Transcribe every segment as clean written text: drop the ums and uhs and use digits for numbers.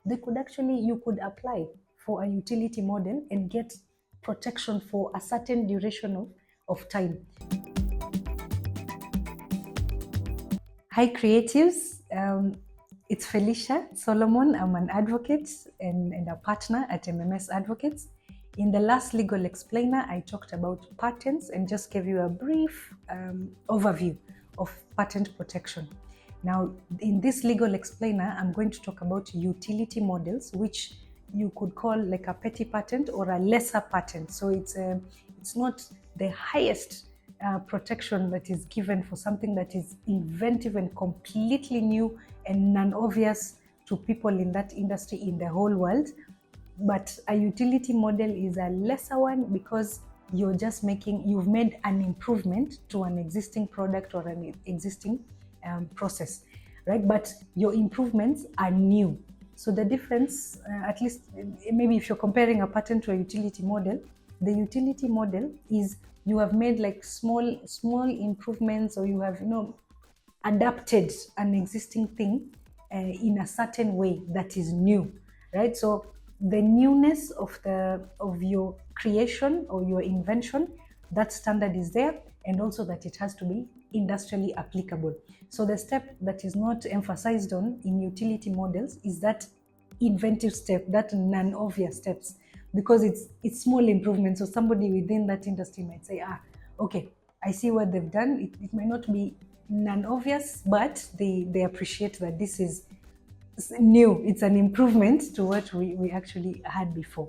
you could apply for a utility model and get protection for a certain duration of time. Hi creatives, it's Felicia Solomon. I'm an advocate and a partner at MMS Advocates. In the last Legal Explainer, I talked about patents and just gave you a brief overview of patent protection. Now, in this Legal Explainer, I'm going to talk about utility models, which you could call like a petty patent or a lesser patent. So it's not the highest protection that is given for something that is inventive and completely new and non-obvious to people in that industry in the whole world. But a utility model is a lesser one because you've made an improvement to an existing product or an existing process, right? But your improvements are new. So the difference, at least maybe if you're comparing a patent to a utility model, the utility model is you have made like small improvements, or you have adapted an existing thing in a certain way that is new, right? So the newness of your creation or your invention, that standard is there, and also that it has to be industrially applicable. So the step that is not emphasized on in utility models is that inventive step, that non-obvious steps, because it's small improvements. So somebody within that industry might say, okay, I see what they've done. It might not be non-obvious, but they appreciate that this is new. It's an improvement to what we actually had before.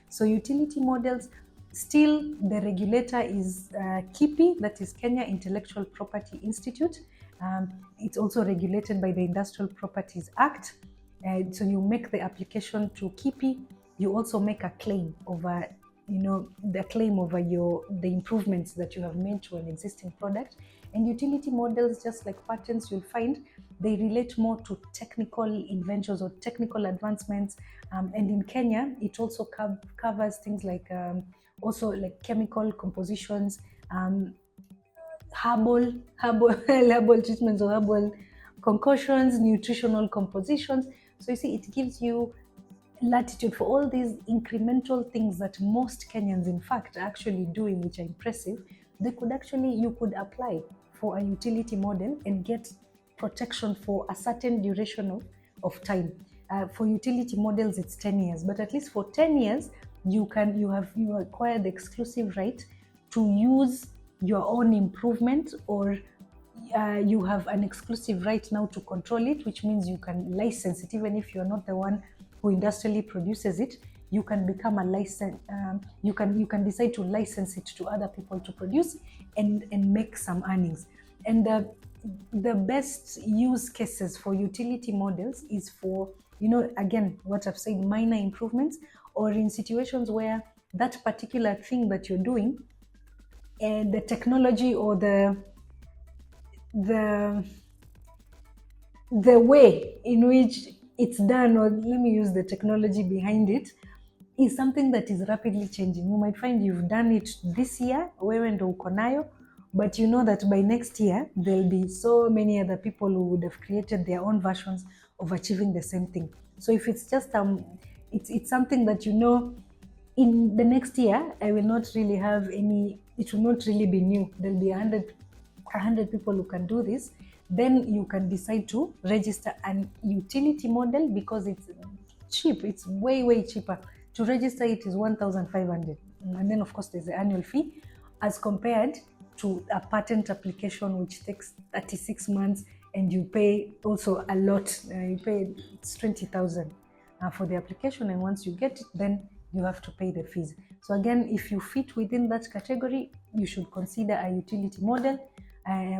So utility models, still the regulator is KIPI, that is Kenya Intellectual Property Institute. It's also regulated by the Industrial Properties Act. So you make the application to KIPI. You also make a claim over, the claim over the improvements that you have made to an existing product. And utility models, just like patents, you'll find they relate more to technical inventions or technical advancements. And in Kenya, it also covers things like also like chemical compositions, herbal treatments or herbal concoctions, nutritional compositions. So you see, it gives you latitude for all these incremental things that most Kenyans, in fact, are actually doing, which are impressive. You could apply for a utility model and get protection for a certain duration of time. For utility models, it's 10 years, but at least for 10 years, you acquire the exclusive right to use your own improvement, or you have an exclusive right now to control it, which means you can license it. Even if you're not the one who industrially produces it, you can become a license. You can decide to license it to other people to produce and make some earnings. And the best use cases for utility models is for, again, what I've said, minor improvements, or in situations where that particular thing that you're doing, and the technology or the way in which it's done, or let me use the technology behind it, is something that is rapidly changing. You might find you've done it this year, wewe ndo uko nayo, but you know that by next year, there'll be so many other people who would have created their own versions of achieving the same thing. So if it's just, it's something that in the next year, I will not really have it will not really be new. There'll be 100 people who can do this. Then you can decide to register an utility model because it's cheap. It's way, way cheaper. To register it is 1,500. And then of course there's the annual fee, as compared to a patent application, which takes 36 months and you pay also a lot. You pay 20,000 for the application, and once you get it, then you have to pay the fees. So again, if you fit within that category, you should consider a utility model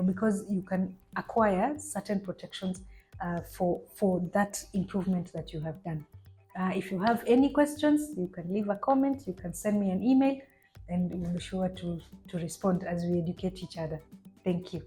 because you can acquire certain protections for that improvement that you have done. If you have any questions, you can leave a comment, you can send me an email, and we'll be sure to respond as we educate each other. Thank you.